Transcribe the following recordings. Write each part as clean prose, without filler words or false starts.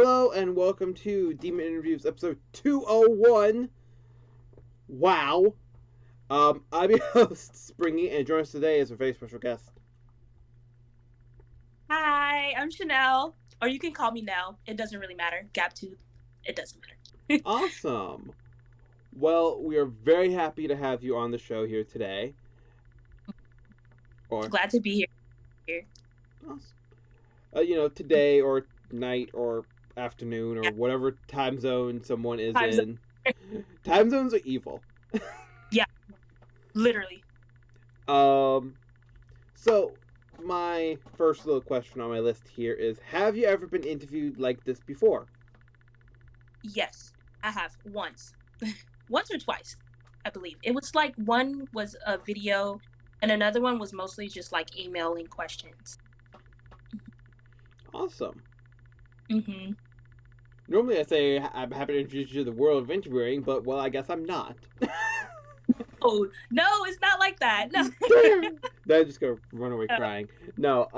Hello and welcome to Demon Interviews episode 201. Wow. I'm your host, Springy, and joining us today is a very special guest. Hi, I'm Chanel, or you can call me Nell. It doesn't really matter. Gaptooth, it doesn't matter. Awesome. Well, we are very happy to have you on the show here today. Or, Glad to be here. awesome. Today or night or afternoon or Yeah, whatever time zone someone is time zone. in. Time zones are evil. Yeah, literally. Um, So, my first little question on my list here is: have you ever been interviewed like this before? Yes, I have once, once or twice, I believe. It was like one was a video, and another one was mostly just like emailing questions. Awesome. Mm-hmm. Normally, I say I'm happy to introduce you to the world of interviewing, but well, I guess I'm not. Oh no, it's not like that. No. Then I'm just gonna run away crying. No.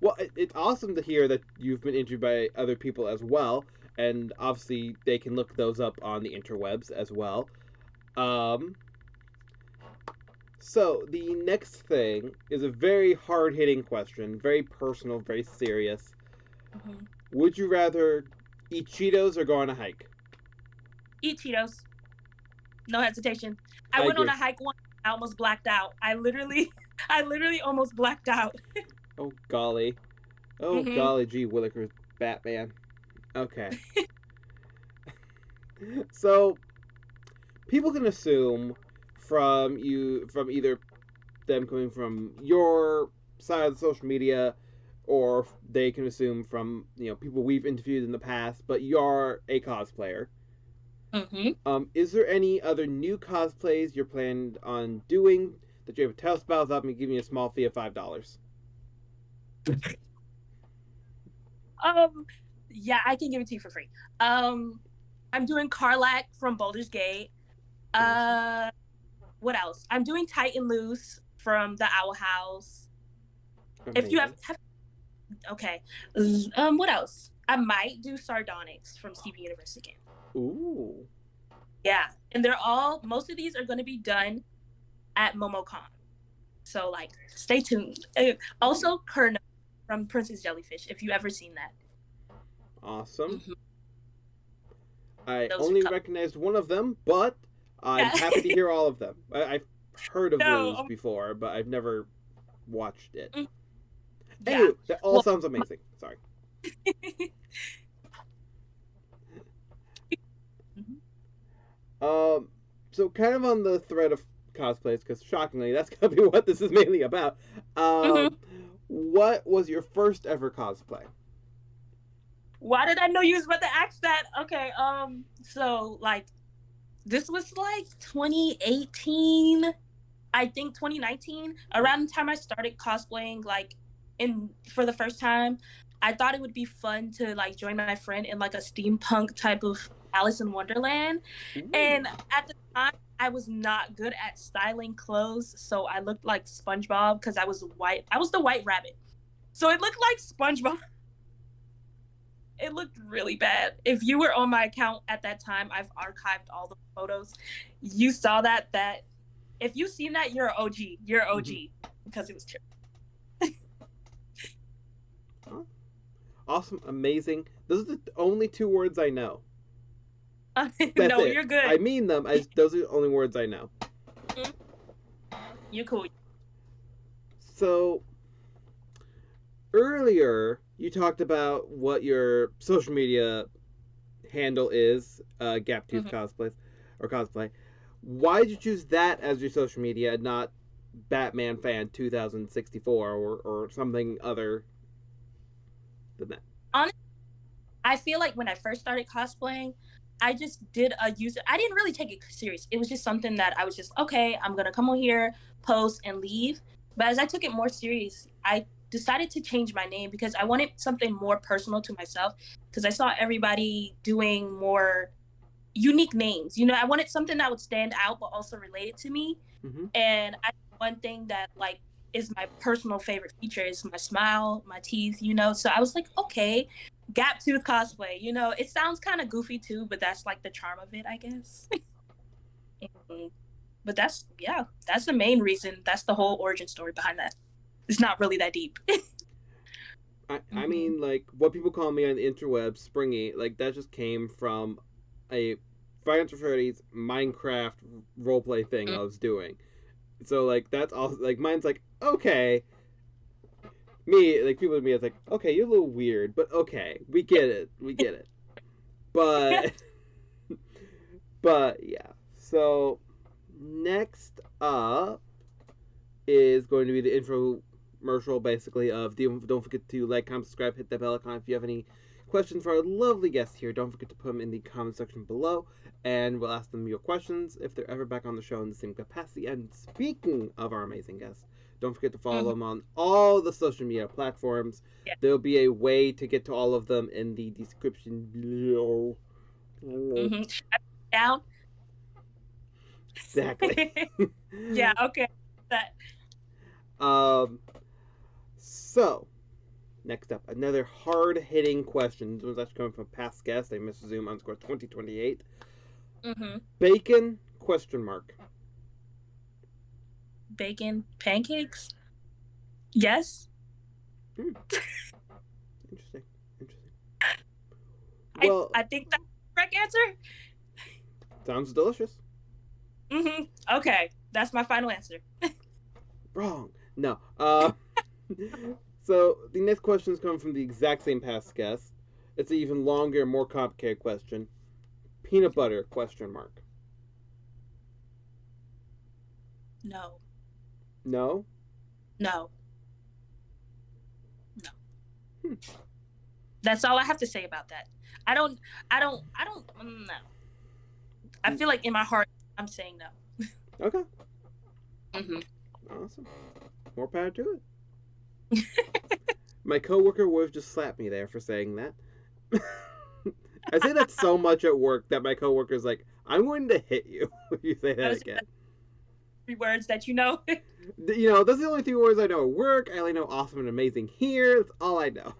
Well, it's awesome to hear that you've been interviewed by other people as well, and obviously they can look those up on the interwebs as well. Um, So the next thing is a very hard-hitting question, very personal, very serious. Mm-hmm. Would you rather eat Cheetos or go on a hike? Eat Cheetos, no hesitation. I I went on agree. a hike once. I almost blacked out. I literally almost blacked out. Oh golly. Oh Mm-hmm. golly gee Willikers Batman. Okay. So people can assume from either them coming from your side of the social media or they can assume from people we've interviewed in the past, but you're a cosplayer. Mm-hmm. Is there any other new cosplays you're planning on doing that you have to tell us about without me giving you a small fee of $5? Um, yeah, I can give it to you for free. Um, I'm doing Carlac from Baldur's Gate. Awesome. Uh, what else? I'm doing Titan Loose from the Owl House. If you Amazing. have okay. What else? I might do Sardonyx from Steven Universe again. Ooh. Yeah, and most of these are going to be done at MomoCon. So like, stay tuned. Also, Kurna from Princess Jellyfish. If you ever seen that. Awesome. Mm-hmm. I Those are only couple. recognized one of them, but I'm Yeah. happy to hear all of them. I've heard of Rose No. before, but I've never watched it. Yeah. Anyway, that all Well. sounds amazing. Sorry. Mhm. Um, so kind of on the thread of cosplays, because shockingly, that's gonna be what this is mainly about. Mhm. What was your first ever cosplay? Why did I know you was about to ask that? Okay, so like this was like 2018, I think 2019, around the time I started cosplaying, like in for the first time. I thought it would be fun to like join my friend in like a steampunk type of Alice in Wonderland. Ooh. And at the time, I was not good at styling clothes, so I looked like SpongeBob because I was white. I was the white rabbit, so it looked like SpongeBob. It looked really bad. If you were on my account at that time, I've archived all the photos. You saw that if you've seen that, you're an OG. You're an Mhm. OG because it was terrible. Oh, awesome, amazing. Those are the only two words I know. That's No, it. you're good. I mean them. Those are the only words I know. You're cool. So earlier, you talked about what your social media handle is, Gaptooth Mm-hmm. cosplays or cosplay. Why did you choose that as your social media and not Batman Fan 2064 or something other than that? Honestly, I feel like when I first started cosplaying, I just did a user. I didn't really take it serious. It was just something that I was just okay. I'm gonna come on here, post, and leave. But as I took it more serious, I decided to change my name because I wanted something more personal to myself. Because I saw everybody doing more unique names. I wanted something that would stand out but also related to me. Mm-hmm. And one thing that like is my personal favorite feature is my smile, my teeth. So I was like, okay, Gaptooth cosplay. You know, it sounds kind of goofy too, but that's like the charm of it, I guess. Mhm. But that's yeah, that's the main reason. That's the whole origin story behind that. It's not really that deep. I Hmm. mean, like what people call me on the interwebs, Springy, like that just came from a Final Freddy's Minecraft roleplay thing I was doing. So like that's all. Like mine's like okay, me like people with me, it's like okay, you're a little weird, but okay, we get it. But but yeah. So next up is going to be the infomercial, basically, of don't forget to like, comment, subscribe, hit that bell icon. If you have any questions for our lovely guests here, don't forget to put them in the comment section below, and we'll ask them your questions if they're ever back on the show in the same capacity. And speaking of our amazing guests, don't forget to follow Hmm. them on all the social media platforms. Yeah. There'll be a way to get to all of them in the description below. Hmm. Down. Exactly. Yeah. Okay. That. um. So next up, another hard-hitting question. This one's actually coming from past guest, a Mr. Zoom underscore 2028. Hmm. Bacon question mark. Bacon pancakes. Yes. Hmm, interesting. Interesting. I Well, I think that's the correct answer. sounds delicious. Okay, that's my final answer. Wrong. No. So the next question is coming from the exact same past guest. It's an even longer, more complicated question. Peanut butter question mark. No. No. No. No. Hmm. That's all I have to say about that. I don't. I don't. No. I feel like in my heart, I'm saying no. Okay. Hmm. Awesome. More power to it. My coworker would have just slapped me there for saying that. I say that so much at work that my coworker's like, "I'm going to hit you if you say I that was saying again." that's 3 words that you know. You know, those are the only 3 words I know at work. I only know awesome and amazing here. That's all I know.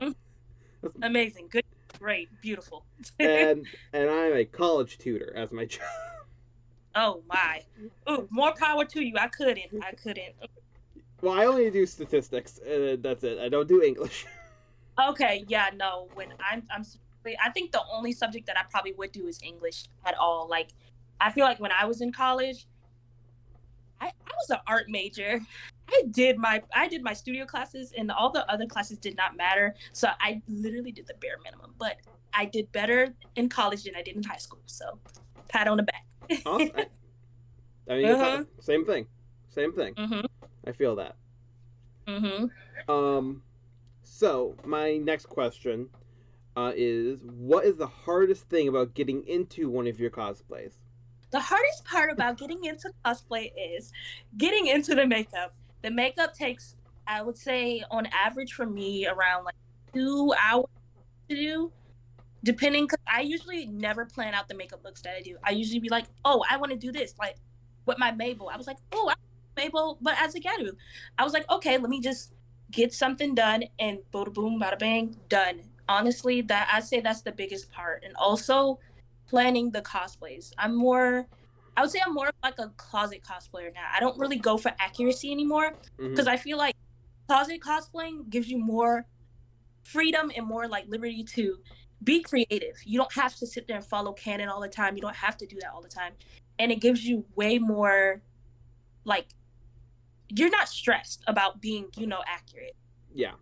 Amazing. Good. Great. Beautiful. And I'm a college tutor as my job. Oh my. Ooh, more power to you. I couldn't. I couldn't. Well, I only do statistics. That's it. I don't do English. Okay. Yeah. No. When I think the only subject that I probably would do is English at all. Like, I feel like when I was in college, I was an art major. I did my studio classes and all the other classes did not matter. So I literally did the bare minimum. But I did better in college than I did in high school. So pat on the Awesome. back. I mean, Uh-huh. same thing. Same thing. Mm-hmm. I feel that. Mm-hmm. Um. So my next question is, what is the hardest thing about getting into one of your cosplays? The hardest part about getting into cosplay is getting into the makeup. The makeup takes, I would say, on average for me, around like 2 hours to do, depending. Because I usually never plan out the makeup looks that I do. I usually be like, oh, I want to do this. Like with my Mabel, I was like, oh, I Mabel, but as a Garu, I was like, okay, let me just get something done, and boom, boom, bada bang, done. Honestly, that I say that's the biggest part, and also planning the cosplays. I would say I'm more of like a closet cosplayer now. I don't really go for accuracy anymore Mm-hmm. because I feel like closet cosplaying gives you more freedom and more like liberty to be creative. You don't have to sit there and follow canon all the time. You don't have to do that all the time. And it gives you way more like you're not stressed about being, accurate. Yeah.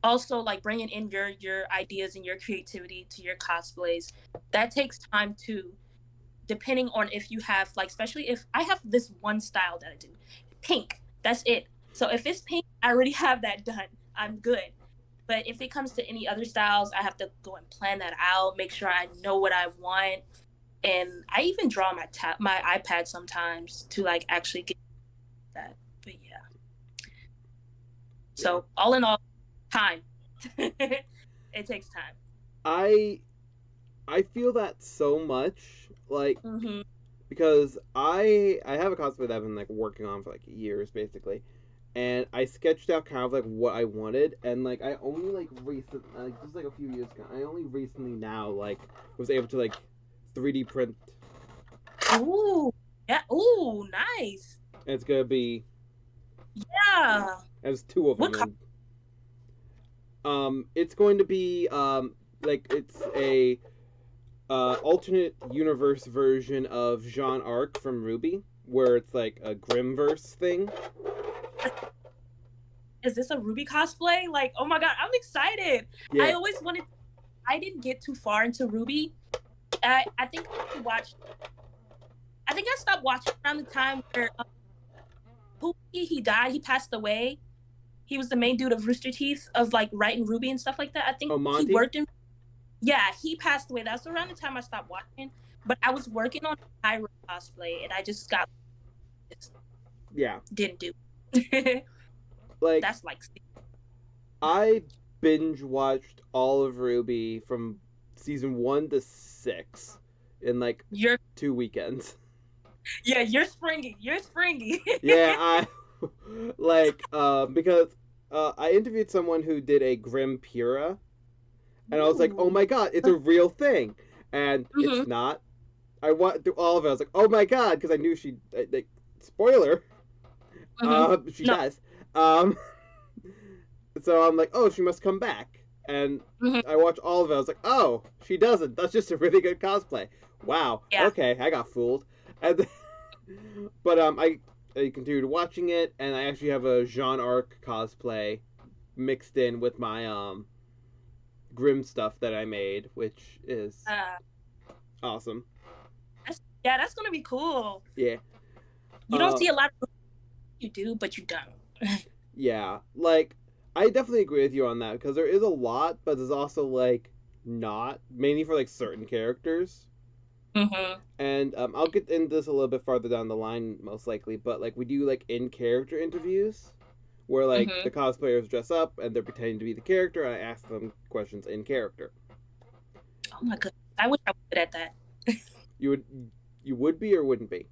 Also like bringing in your ideas and your creativity to your cosplays. That takes time too, depending on if you have like especially if I have this one style that I do. Pink. That's it. So if it's pink, I already have that done. I'm good. But if it comes to any other styles, I have to go and plan that out, make sure I know what I want. And I even draw my iPad sometimes to like actually get that. But yeah. Yeah. So all in all, time. It takes time. I I feel that so much, like Mm-hmm. because I have a cosplay that I've been like working on for like years, basically, and I sketched out kind of like what I wanted, and like I only like recent like just like a few years ago, I only recently now like was able to like 3D print, Ooh, yeah. Ooh, nice. and it's gonna be Yeah. there's two of What them, color? and it's going to be like it's a alternate universe version of Jean Arc from Ruby, where it's like a Grimverse thing. Is this a Ruby cosplay? Like, oh my god, I'm excited. I Yeah. always wanted. I didn't get too far into Ruby. I think I watched. I think I stopped watching around the time where who he died. He passed away. He was the main dude of Rooster Teeth of like writing Ruby and stuff like that. I think Oh, he Monty. worked in. Yeah, he passed away. That's around the time I stopped watching. But I was working on Pyro cosplay, and I just got just Yeah. didn't do. Like That's like I binge watched all of Ruby from season 1 to 6 in like you're 2 weekends. yeah, you're springy. You're springy. Yeah, I like because I interviewed someone who did a Grim Pura, and I was like, oh Ooh. my god, it's a real thing, and Hmm. it's not. I went through all of it. I was like, oh my god, because I knew she. Like, spoiler, Hmm. she No. dies. Um, so I'm like, oh, she must come back, and Hmm. I watched all of it. I was like, oh, she doesn't. That's just a really good cosplay. Wow. Yeah. Okay, I got fooled. And but I continued watching it, and I actually have a Jean Arc cosplay mixed in with my Grim stuff that I made, which is Uh, awesome. yeah, that's gonna be cool. Yeah. You don't Uh, see a lot of you do, but you don't. yeah. Like I definitely agree with you on that because there is a lot, but there's also like not mainly for like certain characters. Hmm. And I'll get into this a little bit farther down the line, most likely. But like we do like in character interviews, where like Hmm. the cosplayers dress up and they're pretending to be the character, and I ask them questions in character. Oh my goodness, I wish I was good at that. You would you would be or wouldn't be?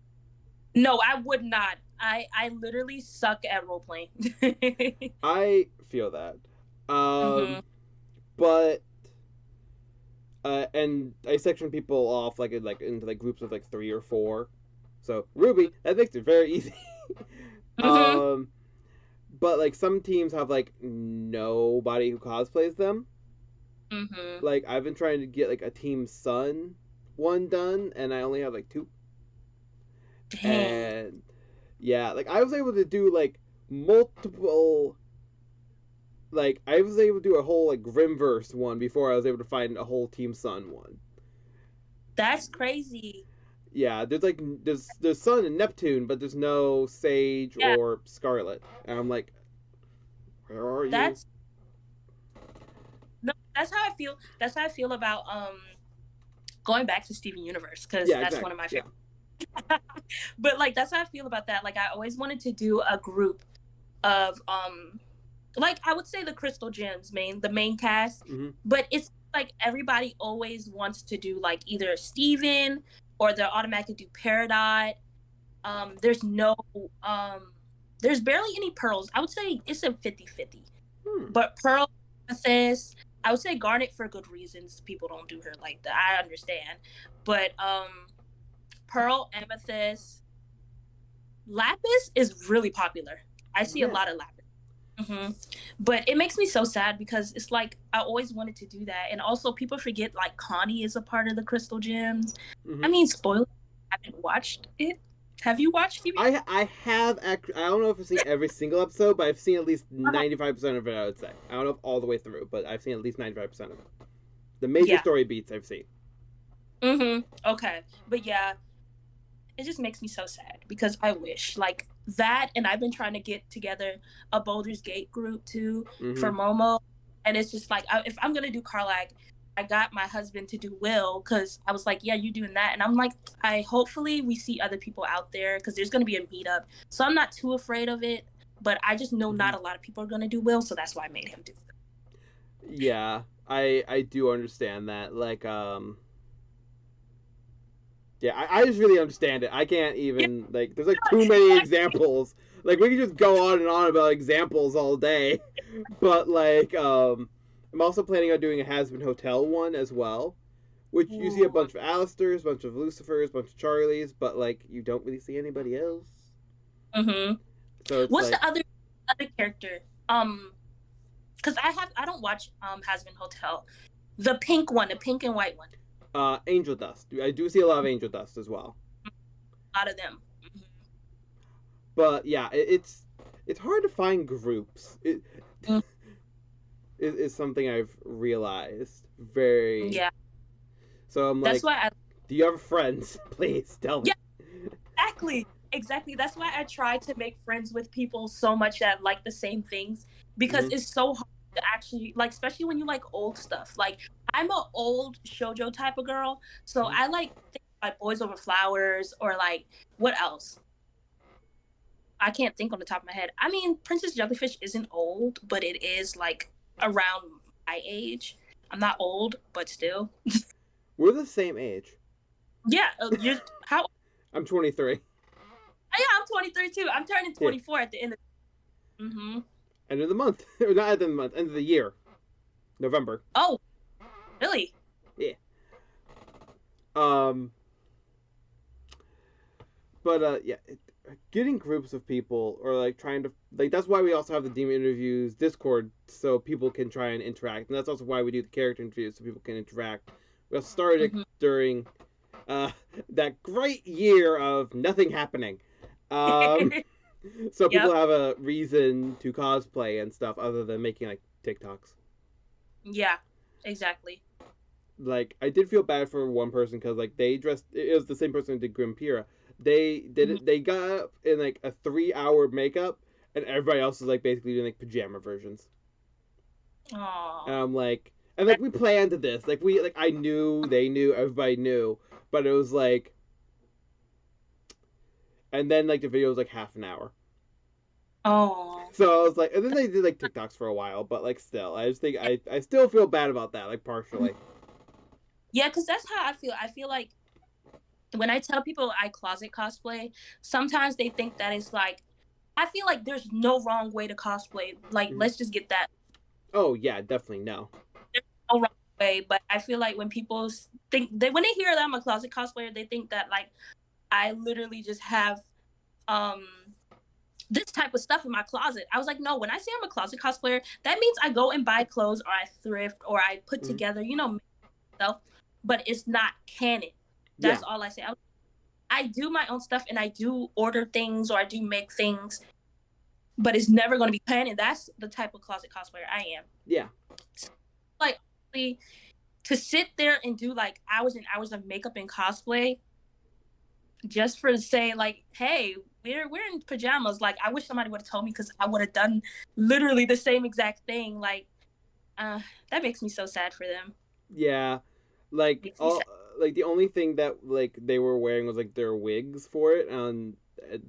No, I would not. I literally suck at role playing. I feel that. Hmm. But and I section people off like into like groups of like 3 or 4. So Ruby, that makes it very easy. Hmm. um, but like some teams have like nobody who cosplays them. Hmm. Like I've been trying to get like a Team Sun one done, and I only have like 2. Dang. And yeah, like I was able to do like multiple. Like I was able to do a whole like Grimverse one before I was able to find a whole Team Sun one. That's crazy. Yeah, there's like there's Sun and Neptune, but there's no Sage Yeah, or Scarlet, and I'm like, where are you? that's no, that's how I feel. That's how I feel about going back to Steven Universe because Yeah, that's one exactly. of my Yeah. favorite. But like that's how I feel about that. Like I always wanted to do a group of like I would say the Crystal Gems the main cast, Hmm. but it's like everybody always wants to do like either Steven or they'll automatically do Peridot. There's no there's barely any pearls. I would say it's a 50-50. Hmm. But Pearl, Amethyst, I would say Garnet for good reasons. People don't do her like that. I understand. But Pearl, Amethyst, Lapis is really popular. I see a Yeah. lot of Lapis. Hmm. But it makes me so sad because it's like I always wanted to do that, and also people forget like Connie is a part of the Crystal Gems. I Hmm. mean, spoiler, I haven't watched it. Have you watched TV? I have I don't know if I've seen every single episode, but I've seen at least Uh-huh. 95% of it. I would say I don't know if all the way through, but I've seen at least 95% of it. The major Yeah. story beats I've seen. Okay. But yeah, it just makes me so sad because I wish like that, and I've been trying to get together a Boulder's Gate group too Hmm. for Momo, and it's just like if I'm gonna do Carlag, I got my husband to do Will because I was like, yeah, you doing that, and I'm like, I hopefully we see other people out there because there's gonna be a meetup, so I'm not too afraid of it, but I just know Hmm. not a lot of people are gonna do Will, so that's why I made him do it. Yeah, I do understand that. Like Yeah, I just really understand it. I can't even like. There's like too many examples. Like we can just go on and on about examples all day. But like, I'm also planning on doing a Has Been Hotel one as well, which you see a Ooh. bunch of Alistairs, a bunch of Lucifers, a bunch of Charlies, but like you don't really see anybody else. Mm-hmm. So it's What's like the other character? Because I don't watch Has Been Hotel. The pink one, the pink and white one. Angel Dust. I do see a lot of Angel Dust as well. A lot of them. Mm-hmm. But yeah, it's hard to find groups. Is something I've realized very. Yeah, So I'm that's like, why I. do you have friends? Please tell me. Yeah, exactly, exactly. That's why I try to make friends with people so much that like the same things because Mm-hmm. it's so hard to actually like, especially when you like old stuff. Like I'm a old shojo type of girl, so Mm-hmm. I like things like Boys Over Flowers or like what else? I can't think on the top of my head. I mean, Princess Jellyfish isn't old, but it is like around my age. I'm not old, but still. We're the same age. Yeah, you're how? I'm 23. Yeah, I'm 23 too. I'm turning Yeah, 24 at the end of. Mm-hmm. end of the month, or not end of the month, end of the year, November. Oh, really? Yeah. Um. But yeah, getting groups of people or like trying to like that's why we also have the demon interviews Discord so people can try and interact, and that's also why we do the character interviews so people can interact. We also started it Mm-hmm. during uh, that great year of nothing happening. Um, so people Yep. have a reason to cosplay and stuff other than making like TikToks. Yeah. Exactly. Like I did feel bad for one person because like they dressed it was the same person who did Grimpira. They did Mm-hmm. it. They got up in like a 3 hour makeup, and everybody else is like basically doing like pajama versions. And Oh. I'm like, and like we planned this. Like we like I knew they knew everybody knew, but it was like, and then like the video was like half an hour. Oh. So I was like, and then they did like TikToks for a while, but like still, I just think I still feel bad about that, like partially. Yeah, because that's how I feel. I feel like when I tell people I closet cosplay, sometimes they think that it's like I feel like there's no wrong way to cosplay. Like, Mm-hmm. let's just get that. Oh yeah, definitely no. There's no wrong way, but I feel like when people think they when they hear that I'm a closet cosplayer, they think that like I literally just have um this type of stuff in my closet. I was like, no, when I say I'm a closet cosplayer, that means I go and buy clothes or I thrift or I put Mm-hmm. together, stuff, but it's not canon. Yeah, That's all I say. I do my own stuff and I do order things or I do make things, but it's never going to be canon. That's the type of closet cosplayer I am. yeah. So, like, to sit there and do like hours and hours of makeup and cosplay just for to say like, hey, we're in pajamas. Like, I wish somebody would have told me because I would have done literally the same exact thing. Like, uh, that makes me so sad for them. Yeah, like Makes me all sad. like the only thing that like they were wearing was like their wigs for it, and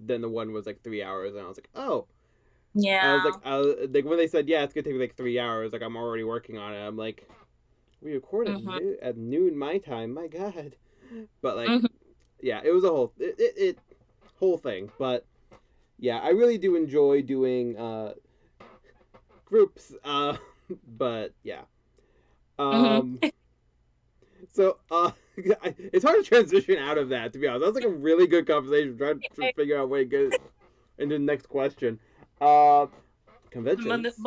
then the one was like 3 hours, and I was like, oh, Yeah. like when they said yeah, it's gonna take me like 3 hours, like I'm already working on it. I'm like, we record Mm-hmm. at noon my time, my god. But like, Mm-hmm. yeah, it was a whole whole thing. But yeah, I really do enjoy doing groups. But yeah. Um, Mm-hmm. So, it's hard to transition out of that. To be honest, that was like a really good conversation. Trying to figure out a way to get into the next question. Uh, conventions.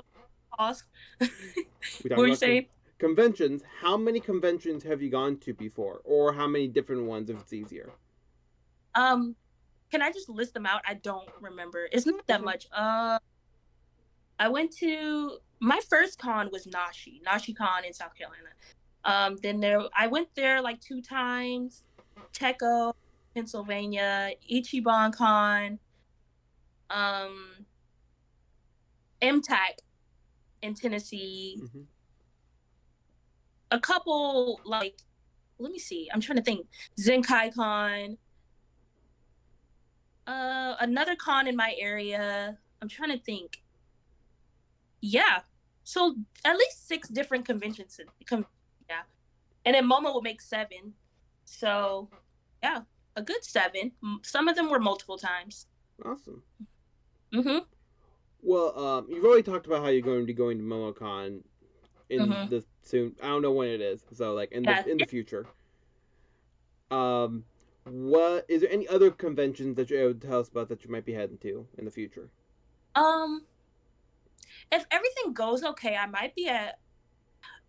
Pause. We What talked were you about saying? conventions. How many conventions have you gone to before, or how many different ones if it's easier? Um, can I just list them out? I don't remember. It's not That's that fine. much. I went to my first con was Nashi Con in South Carolina. Then I went there like 2 times. Teco, Pennsylvania, Ichiban Con, um, MTAC in Tennessee. Mm-hmm. A couple like let me see. I'm trying to think. Zenkai Con, another con in my area. I'm trying to think. Yeah. So at least 6 different conventions. Yeah. And then Momo would make 7. So Yeah, a good 7. Some of them were multiple times. Awesome. Mhm. Well, you've already talked about how you're going to be going to MomoCon in Mhm. the soon. I don't know when it is. So like Yeah. in the future. Um, what is there any other conventions that you're able to tell us about that you might be heading to in the future? Um, if everything goes okay, I might be at.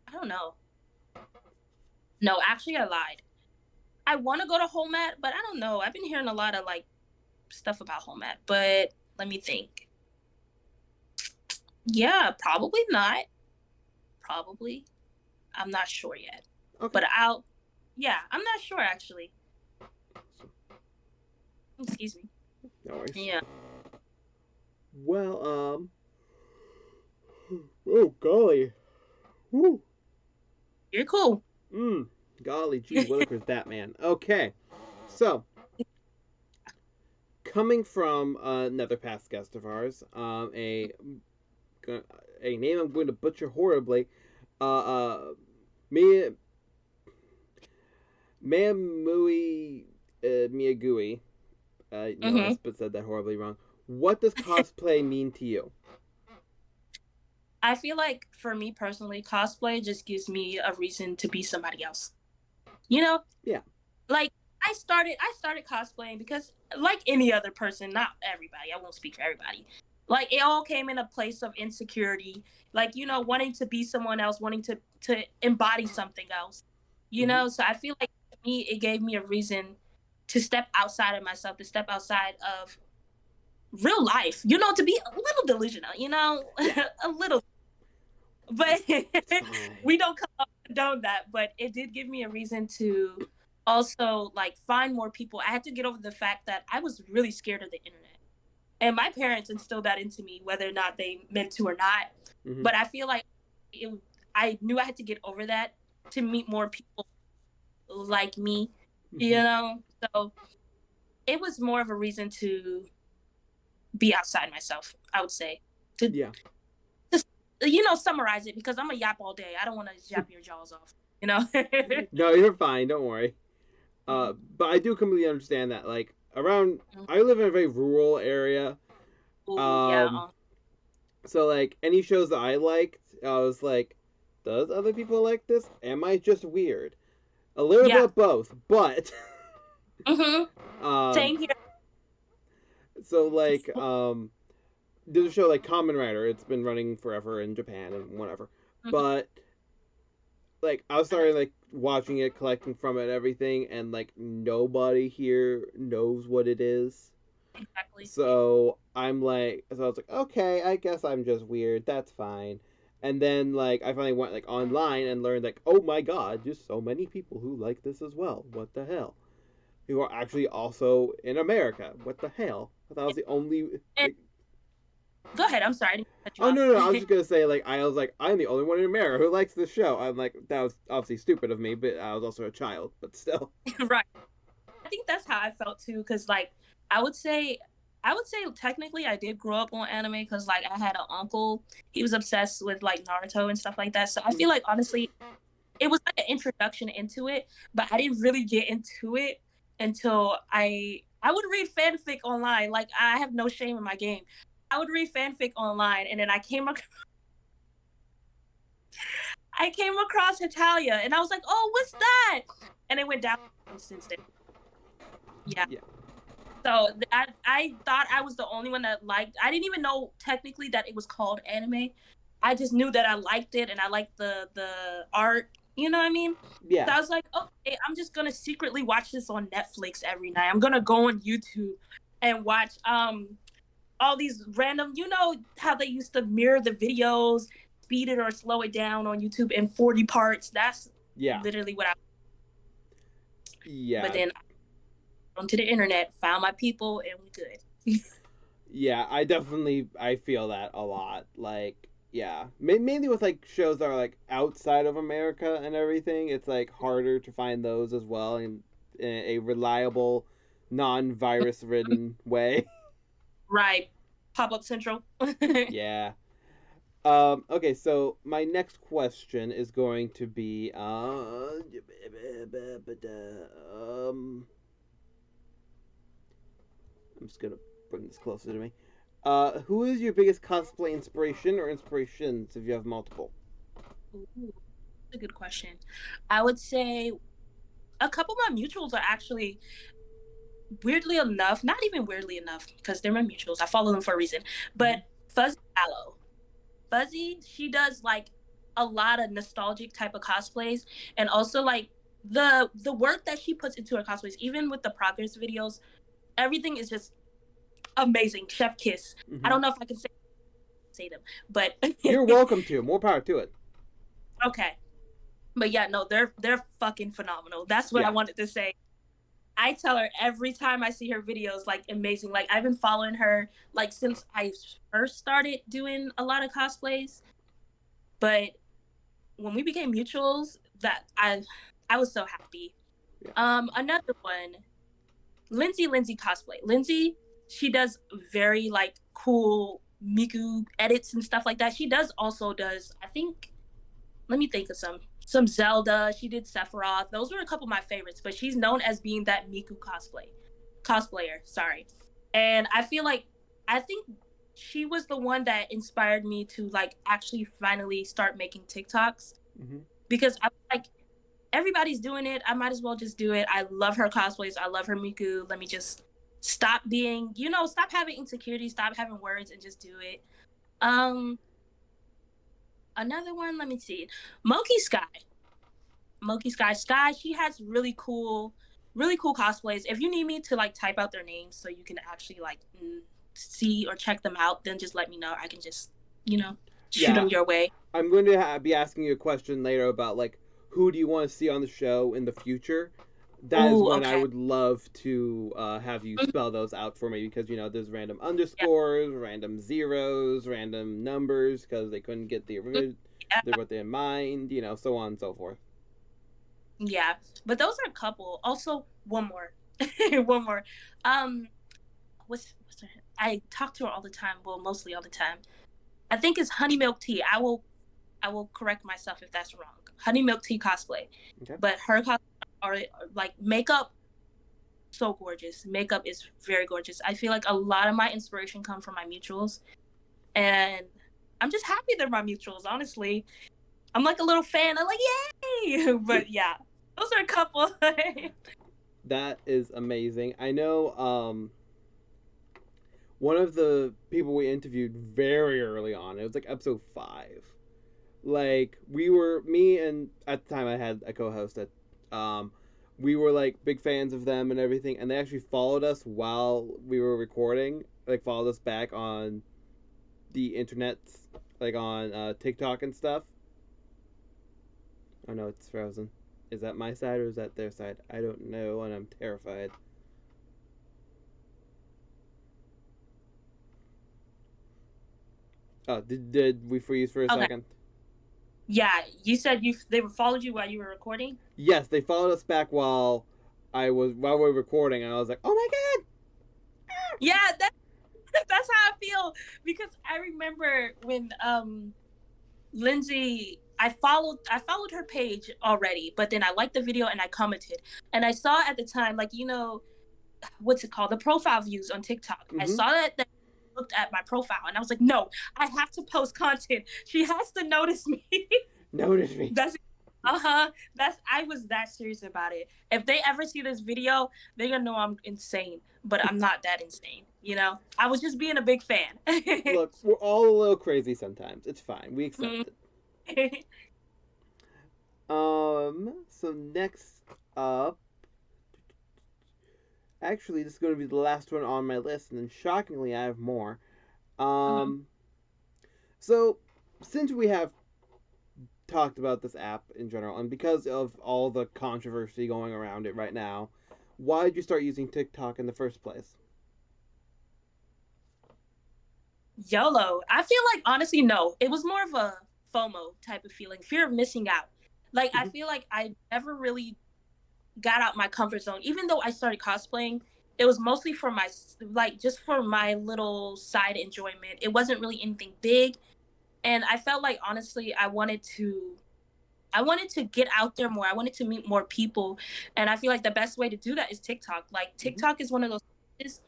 I don't know. No, actually, I lied. I want to go to Home Mat, but I don't know. I've been hearing a lot of like stuff about Home Mat, but let me think. Yeah, probably not. Probably. I'm not sure yet. Okay. But I'll. Yeah, I'm not sure actually. Excuse me. No worries. Yeah, Well, oh golly, whoo, you're cool. mmm, golly gee willikers, that man. Okay, so coming from another past guest of ours, a name I'm going to butcher horribly, Mi Mamui Miyagui. No, I Mhm. said that horribly wrong. What does cosplay mean to you? I feel like for me personally, cosplay just gives me a reason to be somebody else. You know, Yeah. like I started cosplaying because like any other person, not everybody, I won't speak for everybody. Like it all came in a place of insecurity, like wanting to be someone else, wanting to embody something else. Mm-hmm. So I feel like to me it gave me a reason to step outside of myself, to step outside of real life, to be a little delusional, Yeah. a little, but It's fine. we don't condone that. But it did give me a reason to also like find more people. I had to get over the fact that I was really scared of the internet, and my parents instilled that into me, whether or not they meant to or not. Mm-hmm. But I feel like it, I knew I had to get over that to meet more people like me, Mm-hmm. you know. So it was more of a reason to be outside myself. I would say to Yeah. just summarize it because I'm a yap all day. I don't want to yap your jaws off. You know. No, you're fine. Don't worry. But I do completely understand that. Like around, I live in a very rural area. Oh yeah. Um, so like any shows that I liked, I was like, does other people like this? Am I just weird? A little bit Yeah. of both, but Mm-hmm. um, Same here. so like there's a show like Common Rider. It's been running forever in Japan and whatever. Mhm. But like I started like watching it, collecting from it, and everything, and like nobody here knows what it is. Exactly. So I was like, okay, I guess I'm just weird. That's fine. And then like I finally went like online and learned like, oh my god, there's so many people who like this as well. What the hell? Who are actually also in America. What the hell? I thought I was the only. And Like, go ahead. I'm sorry. I didn't cut you oh off. no, no, I was just gonna say like I was like I'm the only one in America who likes this show. I'm like that was obviously stupid of me, but I was also a child, but still. Right. I think that's how I felt too, because like I would say, I would say technically I did grow up on anime because like I had an uncle. He was obsessed with like Naruto and stuff like that. So I feel like honestly, it was like an introduction into it, but I didn't really get into it until I would read fanfic online. Like I have no shame in my game. I would read fanfic online, and then I came across Hitalia, and I was like, "Oh, what's that?" And it went down since then. Yeah. Yeah, So I thought I was the only one that liked. I didn't even know technically that it was called anime. I just knew that I liked it and I liked the art. You know what I mean? yeah, So I was like, okay, I'm just gonna secretly watch this on Netflix every night. I'm gonna go on YouTube and watch all these random. You know how they used to mirror the videos, speed it or slow it down on YouTube in 40 parts. That's yeah, literally what I. But yeah, then onto the internet, found my people, and we good. yeah. I feel that a lot. Like yeah, mainly with like shows that are like outside of America and everything. It's like harder to find those as well in a reliable, non-virus ridden way. Right. Pop up central. Yeah. Okay, so my next question is going to be um I'm just gonna bring this closer to me. Who is your biggest cosplay inspiration or inspirations if you have multiple? Ooh, that's a good question. I would say a couple of my mutuals are actually weirdly enough, not even weirdly enough, because they're my mutuals. I follow them for a reason. Mm-hmm. But Fuzzy Aloe. Fuzzy, she does like a lot of nostalgic type of cosplays, and also like the work that she puts into her cosplays, even with the progress videos, everything is just amazing. Chef kiss. I Mm-hmm. don't know if I can say them, but You're welcome to. More power to it. okay. But yeah, no, they're fucking phenomenal. That's what I Yeah. wanted to say. I tell her every time I see her videos, like amazing. Like I've been following her like since I first started doing a lot of cosplays. But when we became mutuals, that I was so happy. Yeah. Another one, Lindsay cosplay. Lindsay, she does very like cool Miku edits and stuff like that. She does also does I think let me think of some Zelda. She did Sephiroth. Those were a couple of my favorites, but she's known as being that Miku cosplayer. Sorry, and I feel like I think she was the one that inspired me to like actually finally start making TikToks Mm-hmm. because I was like, everybody's doing it. I might as well just do it. I love her cosplays. I love her Miku. Let me just stop being, stop having insecurities, stop having words, and just do it. Um, Another one. Let me see. Moki Sky. Sky. She has really cool cosplays. If you need me to like type out their names so you can actually like see or check them out, then just let me know. I can just, you know, shoot Yeah. them your way. I'm going to be asking you a question later about like who do you want to see on the show in the future. That is Oh, when I okay. would love to have you Mhm. spell those out for me because there's random Yeah. underscores, random zeros, random numbers because they couldn't get Mhm. the Yeah. what they in mind, so on and so forth. Yeah. But those are a couple. Also, one more. One more. Um, what's her I talk to her all the time. Well, mostly all the time. I think it's honey milk tea. I will correct myself if that's wrong. Honey milk tea cosplay. Okay. But her cosplay are like makeup so gorgeous. Makeup is very gorgeous. I feel like a lot of my inspiration come from my mutuals, and I'm just happy they're my mutuals. Honestly, I'm like a little fan. I'm like, yay! But yeah, those are a couple. That is amazing. I know one of the people we interviewed very early on, it was like episode 5. Like me and at the time I had a co-host that um we were like big fans of them and everything, and they actually followed us while we were recording, like followed us back on the internet, like on TikTok and stuff. Oh no, it's frozen. Is that my side or is that their side? I don't know, and I'm terrified. Oh, did we freeze for a Okay. second? Yeah, you said they followed you while you were recording. Yes, they followed us back while we were recording, and I was like, oh my Yeah, that's how I feel because I remember when Lindsay, I followed her page already, but then I liked the video and I commented. And I saw at the time, like, what's it called? The profile views on TikTok. god. I Mm-hmm. saw that looked at my profile and I was like, no, I have to post content. She has to notice me. Notice me. That's uh-huh. I was that serious about it. If they ever see this video, they're gonna know I'm insane. But I'm not that insane. I was just being a big fan. Look, we're all a little crazy sometimes. It's fine. We accept it. So next up, actually, this is going to be the last one on my list, and then shockingly, I have more. Mhm. Um, so since we have talked about this app in general, and because of all the controversy going around it right now, why did you start using TikTok in the first place? YOLO. I feel like honestly, no. It was more of a FOMO type of feeling, fear of missing out. Like I Mm-hmm. feel like I never really got out my comfort zone. Even though I started cosplaying, it was mostly for my like just for my little side enjoyment. It wasn't really anything big, and I felt like honestly, I wanted to get out there more. I wanted to meet more people, and I feel like the best way to do that is TikTok. Like Mm-hmm. TikTok is one of those places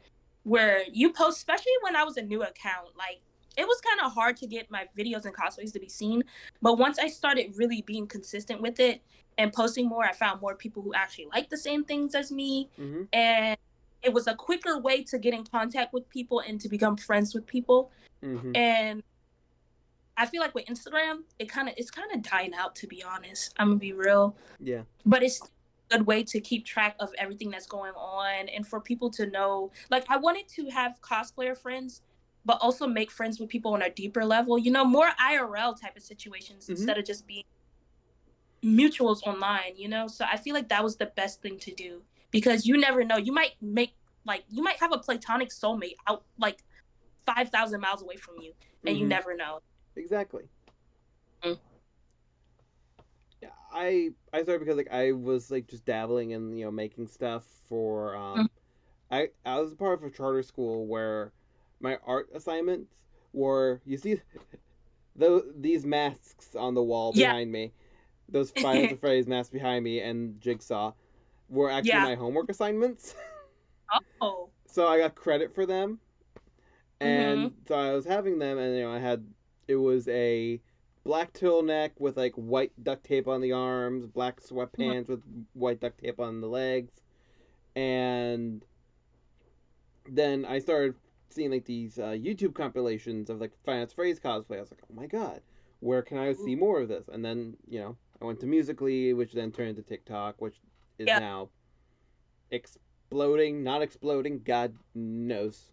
where you post, especially when I was a new account, like it was kind of hard to get my videos and cosplays to be seen. But once I started really being consistent with it and posting more, I found more people who actually like the same things as me. Mm-hmm. And it was a quicker way to get in contact with people and to become friends with people. Mm-hmm. And I feel like with Instagram, it's kind of dying out, to be honest. I'm gonna be real, Yeah. but it's a good way to keep track of everything that's going on and for people to know. Like, I wanted to have cosplayer friends, but also make friends with people on a deeper level. You know, more IRL type of situations Mm-hmm. instead of just being mutuals online. You know, so I feel like that was the best thing to do because you never know. You might have a platonic soulmate out like 5,000 miles away from you, and you Mm-hmm. never know. Exactly. Mm. Yeah, I started because like I was like just dabbling in making stuff for Mm. I was a part of a charter school where my art assignments were, you see, these masks on the wall Yeah. behind me, those Five Nights at Freddy's masks behind me and Jigsaw were actually Yeah. my homework assignments. Oh. So I got credit for them, Mm-hmm. and so I was having them, and I had, it was a black turtleneck with like white duct tape on the arms, black Mm-hmm. sweatpants with white duct tape on the legs, and then I started seeing like these YouTube compilations of like Finance Phrase cosplay. I was like, oh my god, where can I see more of this? And then I went to Musically, which then turned into TikTok, which is Yeah. now exploding, not exploding. God knows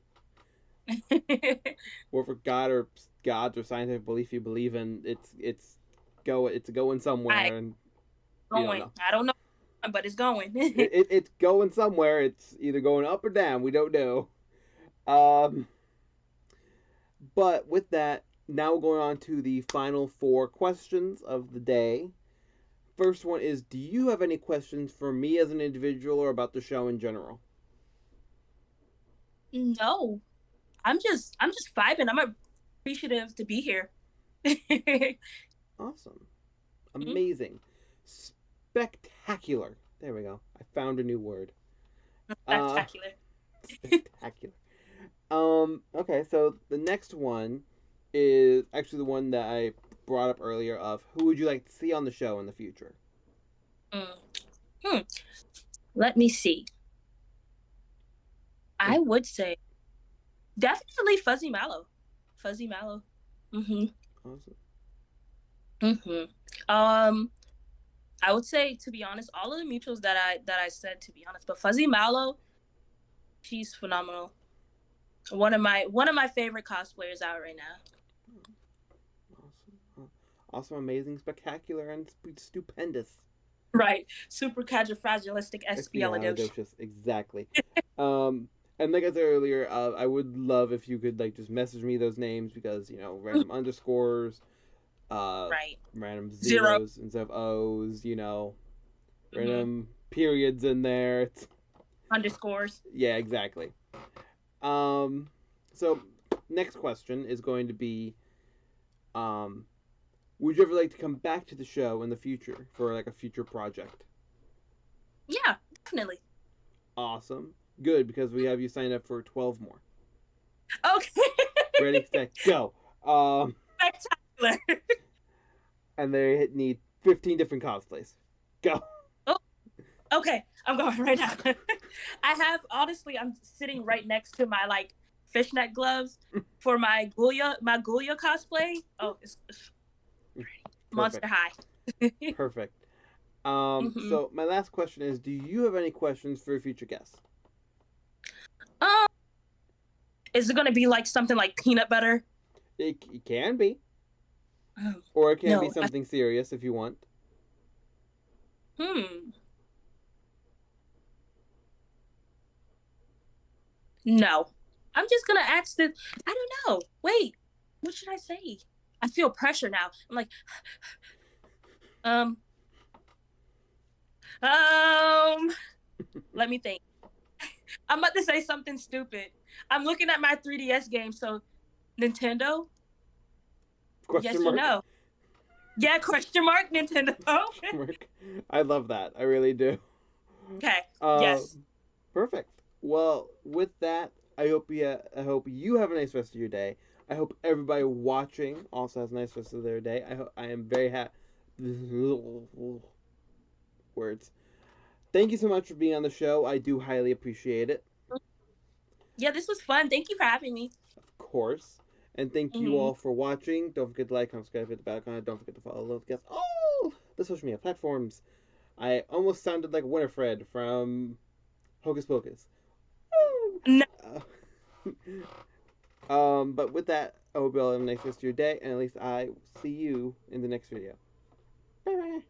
whatever God or gods or scientific belief you believe in. It's going I somewhere, and we don't going. know. I don't know, but it's going. It's going somewhere. It's either going up or down. We don't know. Um, But with that, now going on to the final four questions of the day. First one is, do you have any questions for me as an individual or about the show in general? No, I'm just vibing. I'm appreciative to be here. Awesome. Amazing. Spectacular. There we go. I found a new word. Uh Spectacular. spectacular. Okay, so the next one is actually the one that I brought up earlier of who would you like to see on the show in the future? Mm. Hmm. Let me see. I And would say definitely Fuzzy Mallow. Fuzzy Mallow. Mm-hmm. awesome. Mm-hmm. Um, I would say, to be honest, all of the mutuals that I said, to be honest, but Fuzzy Mallow, she's phenomenal. One of my favorite cosplayers out right now. Awesome. Awesome, amazing, spectacular, and stupendous. Right. Super califragilistic espialidocious. Expialidocious, exactly. Um, and like I said earlier, I would love if you could like just message me those names because random underscores, uh, Right. random Zero zeros instead of O's, mm-hmm. random periods in there. It's, underscores. yeah, exactly. Um, so next question is going to be, um, would you ever like to come back to the show in the future for like a future project? Yeah, definitely. Awesome. Good, because we have you signed up for 12 more. Ready, Okay. set, go. Um, Spectacular. and they need 15 different cosplays. Go. Oh, okay. I'm going right now. I have honestly, I'm sitting right next to my like fishnet gloves for my Gulia cosplay. Oh, it's monster Perfect. high. Perfect. hmm So my last question is, do you have any questions for a future guest? Um, is it gonna be like something like peanut butter? It can be, Oh, or it can be no. something serious if you want. Hmm. No. I'm just gonna ask this. I don't know. Wait. What should I say? I feel pressure now. I'm like, um, um. Let me think. I'm about to say something stupid. I'm looking at my 3DS game. So Nintendo? Question Yes or mark? no? Yeah, question mark Nintendo. Question mark. I love that. I really do. Okay. Uh, Yes. Perfect. Well, with that, I hope you have a nice rest of your day. I hope everybody watching also has a nice rest of their day. I am very happy. Words. Thank you so much for being on the show. I do highly appreciate it. Yeah, this was fun. Thank you for having me. Of course. And thank you Hmm. all for watching. Don't forget to like, comment, subscribe, hit the bell icon. Don't forget to follow all the social media platforms. I almost sounded like Winifred from Hocus Pocus. No. But with that, I hope you all have a nice rest of your day, and at least I will see you in the next video. Bye bye.